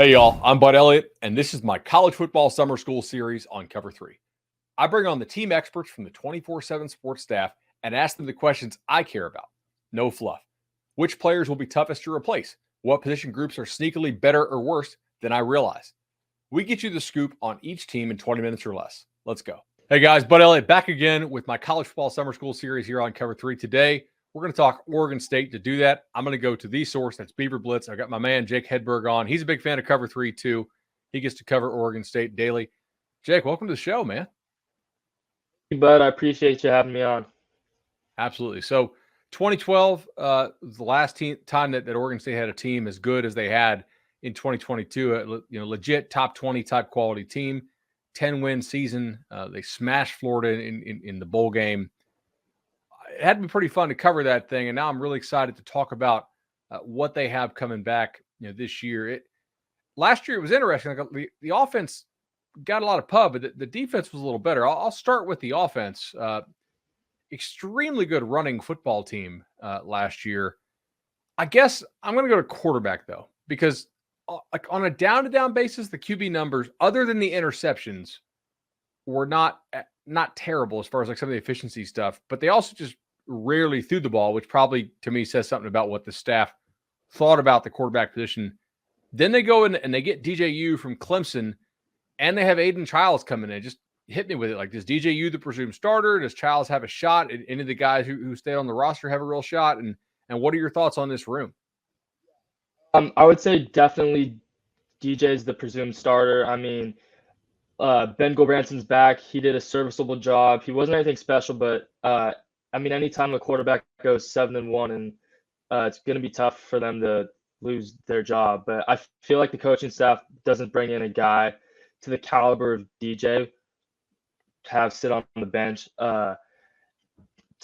Hey, y'all, I'm Bud Elliott, and this is my college football summer school series on Cover 3. I bring on the team experts from the 24/7 sports staff and ask them the questions I care about. No fluff. Which players will be toughest to replace? What position groups are sneakily better or worse than I realize? We get you the scoop on each team in 20 minutes or less. Let's go. Hey, guys, Bud Elliott back again with my college football summer school series here on Cover 3. Today, we're going to talk Oregon State. To do that, I'm going to go to the source. That's BeaverBlitz. I've got my man, Jake Hedberg, on. He's a big fan of Cover 3, too. He gets to cover Oregon State daily. Jake, welcome to the show, man. Hey, Bud, I appreciate you having me on. Absolutely. So 2012 was the last time that Oregon State had a team as good as they had in 2022. Legit top 20 type quality team, 10-win season. They smashed Florida in the bowl game. It had to be pretty fun to cover that thing, and now I'm really excited to talk about what they have coming back this year. Last year it was interesting. The offense got a lot of pub, but the defense was a little better. I'll start with the offense. Extremely good running football team last year. I guess I'm going to go to quarterback, though, because on a down-to-down basis, the QB numbers, other than the interceptions, were not terrible as far as like some of the efficiency stuff, but they also just rarely threw the ball, which probably to me says something about what the staff thought about the quarterback position. Then they go in and they get DJU from Clemson, and they have Aiden Childs coming in. Just hit me with it. Like, does DJU the presumed starter? Does Childs have a shot? Any of the guys who stayed on the roster have a real shot? And what are your thoughts on this room? I would say definitely DJ's the presumed starter. I mean, Ben Gulbranson's back. He did a serviceable job. He wasn't anything special, but I mean, anytime a quarterback goes 7-1, and it's going to be tough for them to lose their job. But I feel like the coaching staff doesn't bring in a guy to the caliber of DJ to have sit on the bench. To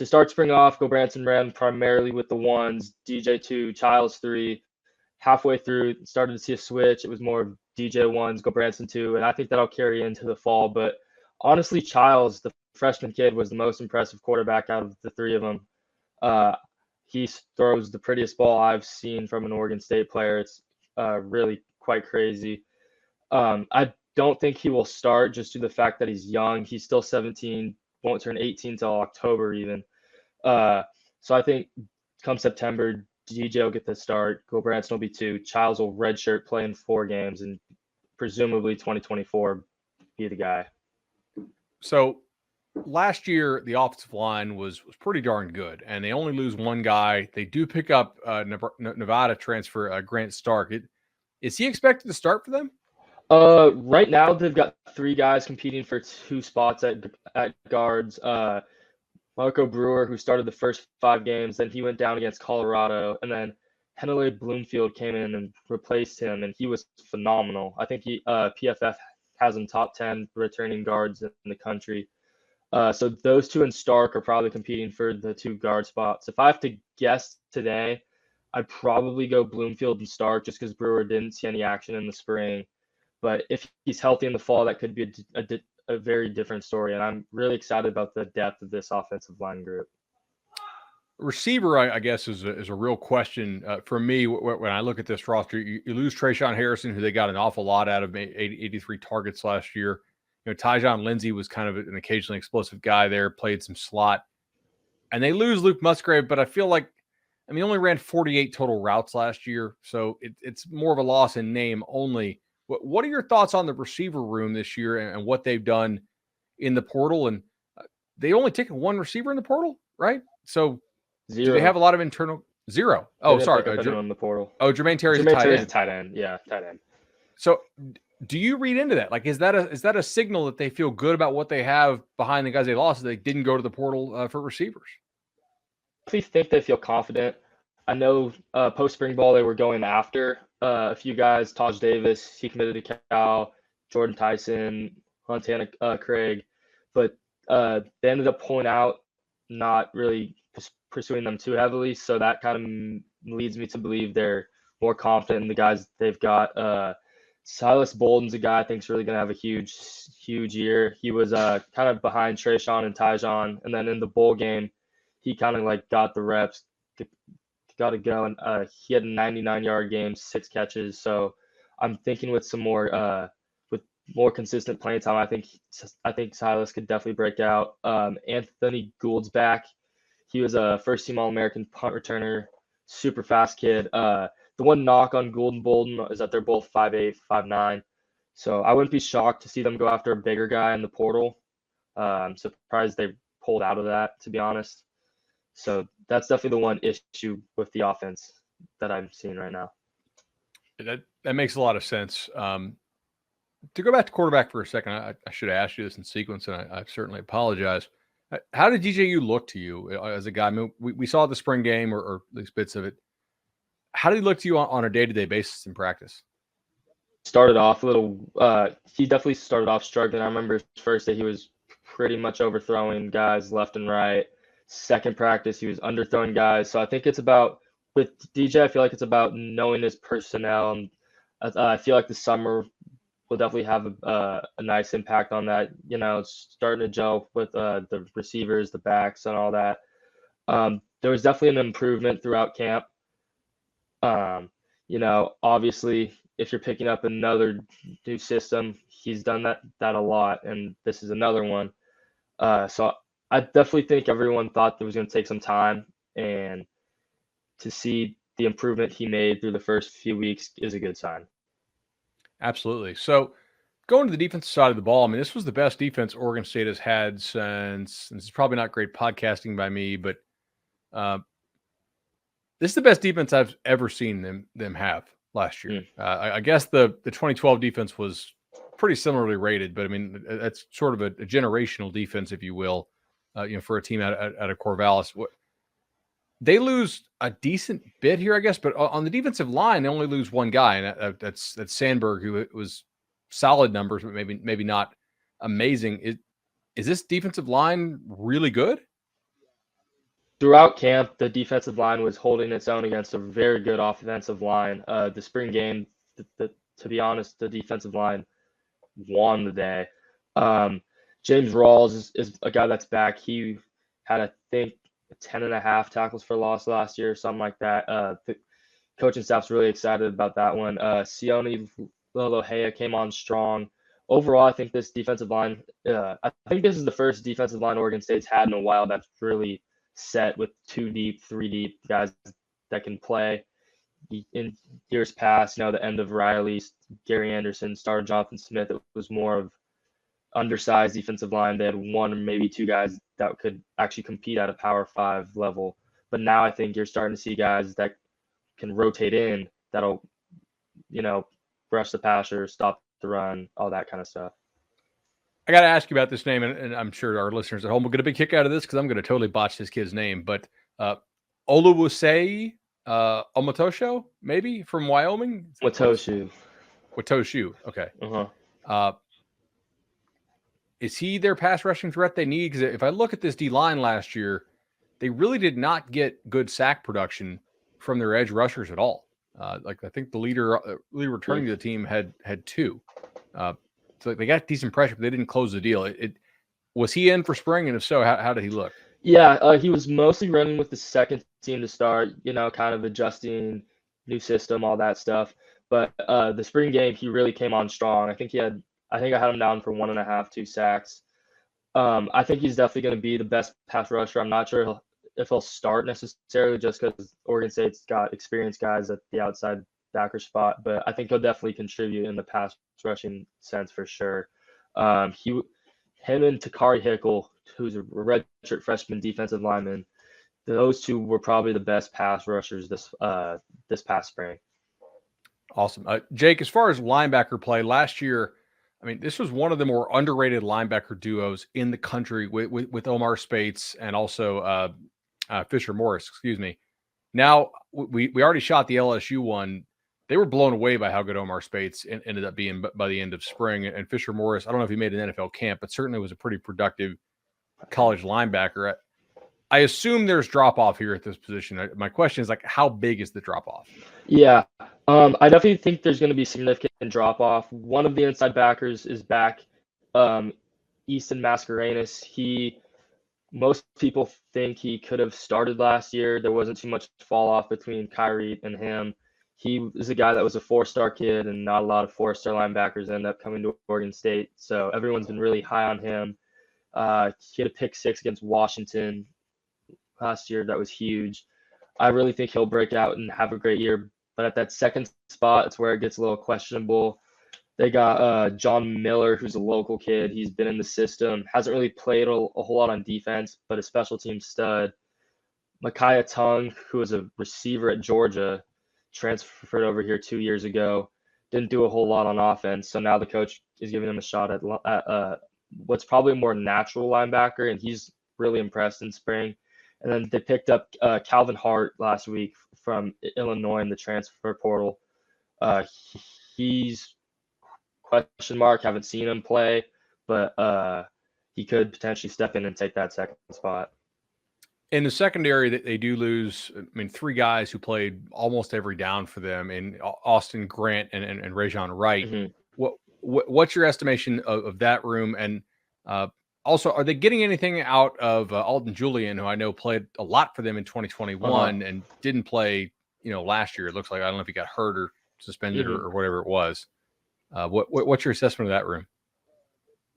start spring off, Gulbranson ran primarily with the ones, DJ 2, Childs 3. Halfway through, started to see a switch. It was more DJ 1s, Gulbranson 2, and I think that'll carry into the fall. But honestly, Childs, the freshman kid, was the most impressive quarterback out of the three of them. He throws the prettiest ball I've seen from an Oregon State player. It's really quite crazy. I don't think he will start just due to the fact that he's young. He's still 17, won't turn 18 till October even. So I think come September, DJ will get the start. Gulbranson will be 2. Childs will redshirt, play in 4 games, and presumably 2024 be the guy. So last year, the offensive line was pretty darn good, and they only lose one guy. They do pick up Nevada transfer Grant Stark. Is he expected to start for them? Right now they've got 3 guys competing for 2 spots at guards. Marco Brewer, who started the first 5 games, then he went down against Colorado, and then Henele Bloomfield came in and replaced him, and he was phenomenal. I think PFF has him top 10 returning guards in the country. So those 2 and Stark are probably competing for the 2 guard spots. If I have to guess today, I'd probably go Bloomfield and Stark just because Brewer didn't see any action in the spring. But if he's healthy in the fall, that could be a very different story. And I'm really excited about the depth of this offensive line group. Receiver, I guess, is a real question for me when I look at this roster. You lose Trayshawn Harrison, who they got an awful lot out of, 83 targets last year. Tyjon Lindsey was kind of an occasionally explosive guy there, played some slot. And they lose Luke Musgrave, but I feel like, he only ran 48 total routes last year, so it's more of a loss in name only. What are your thoughts on the receiver room this year and what they've done in the portal? And they only taken 1 receiver in the portal, right? So 0. Do they have a lot of internal 0? Oh, sorry. In the portal. Oh, Jermaine Terry's a tight end. Yeah, tight end. So do you read into that? Like, is that a signal that they feel good about what they have behind the guys they lost, that they didn't go to the portal for receivers? I think they feel confident. I know post spring ball they were going after a few guys. Taj Davis, he committed to Cal. Jordan Tyson, Montana Craig, but they ended up pulling out, not really pursuing them too heavily. So that kind of leads me to believe they're more confident in the guys they've got. Silas Bolden's a guy I think is really going to have a huge year. He was kind of behind Trayshawn and Tyjon, and then in the bowl game, he kind of like got the reps, got to go, and he had a 99-yard game, 6 catches. So I'm thinking with some more with more consistent playing time, I think Silas could definitely break out. Anthony Gould's back. He was a first-team All-American punt returner, super fast kid. The one knock on Gould and Bolden is that they're both 5'8", 5'9". So I wouldn't be shocked to see them go after a bigger guy in the portal. I'm surprised they pulled out of that, to be honest. So that's definitely the one issue with the offense that I'm seeing right now. That makes a lot of sense. To go back to quarterback for a second, I should have asked you this in sequence, and I certainly apologize. How did DJU look to you as a guy? I mean, we saw the spring game or at least bits of it. How did he look to you on a day-to-day basis in practice? Started off a little. He definitely started off struggling. I remember his first day he was pretty much overthrowing guys left and right. Second practice he was underthrowing guys. So I think it's about with DJ. I feel like it's about knowing his personnel, and I feel like the summer will definitely have a nice impact on that. You know, starting to gel with the receivers, the backs, and all that. There was definitely an improvement throughout camp. You know, obviously, if you're picking up another new system, he's done that a lot, and this is another one. So I definitely think everyone thought it was going to take some time, and to see the improvement he made through the first few weeks is a good sign. Absolutely. So going to the defensive side of the ball, I mean, this was the best defense Oregon State has had since, this is probably not great podcasting by me, but this is the best defense I've ever seen them have last year. I guess the 2012 defense was pretty similarly rated, but I mean, that's sort of a generational defense, if you will, for a team out of Corvallis. They lose a decent bit here, I guess, but on the defensive line, they only lose one guy, and that's Sandberg, who was solid numbers, but maybe not amazing. Is this defensive line really good? Throughout camp, the defensive line was holding its own against a very good offensive line. The spring game, to be honest, the defensive line won the day. James Rawls is a guy that's back. He had, I think, 10.5 tackles for loss last year, something like that. The coaching staff's really excited about that one. Sione Lolohea came on strong. Overall, I think this defensive line, I think this is the first defensive line Oregon State's had in a while that's really set with 2 deep, 3 deep guys that can play. In years past, the end of Riley, Gary Anderson, started Jonathan Smith, it was more of undersized defensive line. They had 1 or maybe 2 guys that could actually compete at a Power 5 level. But now I think you're starting to see guys that can rotate in that'll, rush the passer, stop the run, all that kind of stuff. I got to ask you about this name, and I'm sure our listeners at home will get a big kick out of this because I'm going to totally botch this kid's name. But Oluwusei Omotosho, maybe from Wyoming? Watoshu. Okay. Uh-huh. Is he their pass rushing threat they need? Because if I look at this D-line last year, they really did not get good sack production from their edge rushers at all. I think the leader returning to the team had 2. So they got decent pressure, but they didn't close the deal. Was he in for spring? And if so, how did he look? Yeah, he was mostly running with the second team to start, kind of adjusting new system, all that stuff. But the spring game, he really came on strong. I think I had him down for 1.5, 2 sacks. I think he's definitely going to be the best pass rusher. I'm not sure if he'll start necessarily just because Oregon State's got experienced guys at the outside backer spot, but I think he'll definitely contribute in the pass rushing sense for sure. Him and Takari Hickel, who's a redshirt freshman defensive lineman, those 2 were probably the best pass rushers this past spring. Awesome. Jake, as far as linebacker play, last year, I mean, this was one of the more underrated linebacker duos in the country with Omar Spates and also Fisher Morris, excuse me. Now, we already shot the LSU one. They were blown away by how good Omar Spates ended up being by the end of spring. And Fisher Morris, I don't know if he made an NFL camp, but certainly was a pretty productive college linebacker. I assume there's drop-off here at this position. My question is, how big is the drop-off? Yeah, I definitely think there's going to be significant drop-off. One of the inside backers is back, Easton Mascarenas. Most people think he could have started last year. There wasn't too much fall-off between Kyrie and him. He is a guy that was a 4-star kid, and not a lot of 4-star linebackers end up coming to Oregon State. So everyone's been really high on him. He had a pick 6 against Washington last year. That was huge. I really think he'll break out and have a great year. But at that second spot, it's where it gets a little questionable. They got John Miller, who's a local kid. He's been in the system, hasn't really played a whole lot on defense, but a special team stud. Micaiah Tongue, who was a receiver at Georgia, transferred over here 2 years ago. Didn't do a whole lot on offense, so now the coach is giving him a shot at what's probably a more natural linebacker, and he's really impressed in spring. And then they picked up Calvin Hart last week from Illinois in the transfer portal. He's question mark, haven't seen him play, but he could potentially step in and take that second spot. In the secondary, that they do lose, I mean, 3 guys who played almost every down for them in Austin Grant and Rajon Wright. Mm-hmm. What's your estimation of that room? And also, are they getting anything out of Alton Julian, who I know played a lot for them in 2021 and didn't play, last year? It looks like, I don't know if he got hurt or suspended or whatever it was. What's your assessment of that room?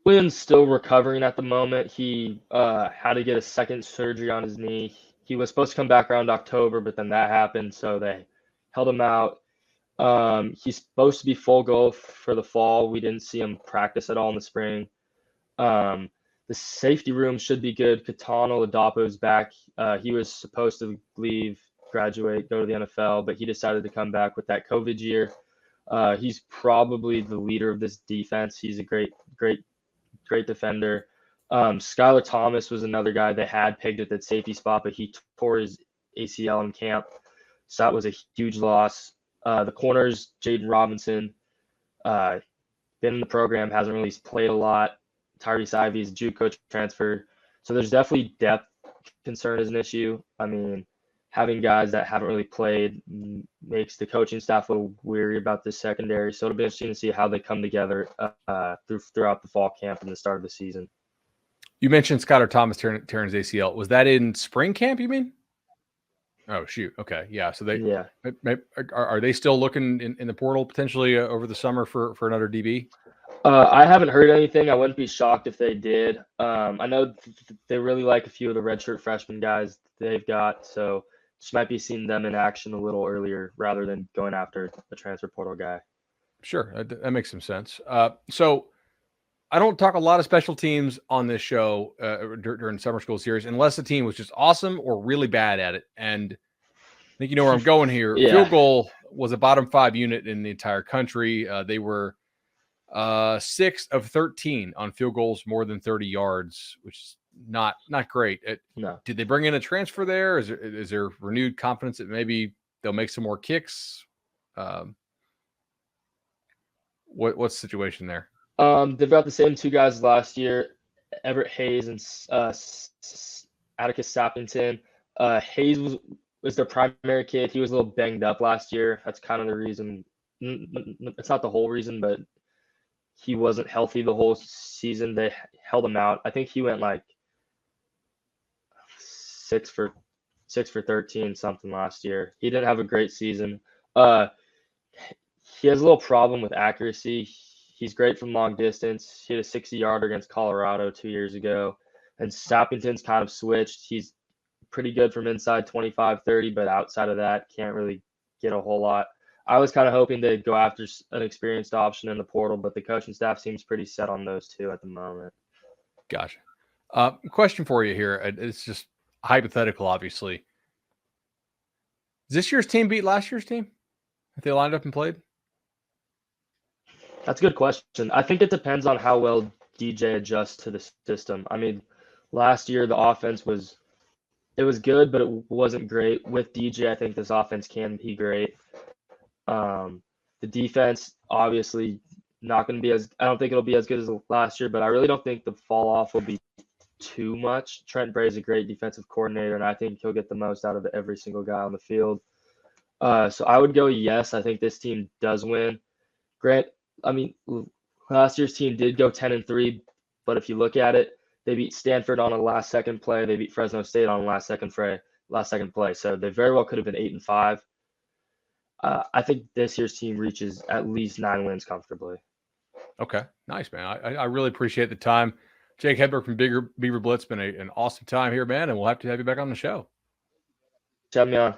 Williams still recovering at the moment. He had to get a second surgery on his knee. He was supposed to come back around October, but then that happened, so they held him out. He's supposed to be full go for the fall. We didn't see him practice at all in the spring. The safety room should be good. Katana Ladapo's back. He was supposed to leave, graduate, go to the NFL, but he decided to come back with that COVID year. He's probably the leader of this defense. He's a great defender. Skylar Thomas was another guy they had pegged at that safety spot, but he tore his ACL in camp. So that was a huge loss. The corners, Jaden Robinson, been in the program, hasn't really played a lot. Tyrese Ivy's JUCO transfer. So there's definitely depth concern as an issue. I mean, having guys that haven't really played makes the coaching staff a little weary about this secondary. So it'll be interesting to see how they come together throughout the fall camp and the start of the season. You mentioned Skylar Thomas tearing his ACL. Was that in spring camp, you mean? Oh, shoot. Okay. Yeah. So are they still looking in the portal potentially over the summer for another DB? I haven't heard anything. I wouldn't be shocked if they did. I know they really like a few of the redshirt freshman guys they've got, so just might be seeing them in action a little earlier rather than going after a transfer portal guy. Sure, that makes some sense. So I don't talk a lot of special teams on this show during summer school series unless the team was just awesome or really bad at it. And I think you know where I'm going here. Yeah. Field goal was a bottom 5 unit in the entire country. They were 6 of 13 on field goals more than 30 yards, which is not great. No. Did they bring in a transfer there? Is there renewed confidence that maybe they'll make some more kicks? What's the situation there? They've got the same 2 guys last year, Everett Hayes and Atticus Sappington. Hayes was their primary kid. He was a little banged up last year. That's kind of the reason. It's not the whole reason, but he wasn't healthy the whole season. They held him out. I think he went like 6 for 13 something last year. He didn't have a great season. He has a little problem with accuracy. He's great from long distance. He had a 60-yarder against Colorado 2 years ago. And Sappington's kind of switched. He's pretty good from inside 25, 30, but outside of that, can't really get a whole lot. I was kind of hoping they'd go after an experienced option in the portal, but the coaching staff seems pretty set on those 2 at the moment. Gotcha. Question for you here. It's just hypothetical, obviously. Does this year's team beat last year's team if they lined up and played? That's a good question. I think it depends on how well DJ adjusts to the system. I mean, last year the offense was good, but it wasn't great. With DJ, I think this offense can be great. The defense, obviously, not going to be I don't think it'll be as good as last year, but I really don't think the fall off will be too much. Trent Bray's a great defensive coordinator, and I think he'll get the most out of every single guy on the field. So I would go yes. I think this team does win. Last year's team did go 10-3, but if you look at it, they beat Stanford on a last-second play. They beat Fresno State on a last-second play. So they very well could have been 8-5. I think this year's team reaches at least 9 wins comfortably. Okay, nice, man. I really appreciate the time. Jake Hedberg from BeaverBlitz, been an awesome time here, man, and we'll have to have you back on the show. Have me on.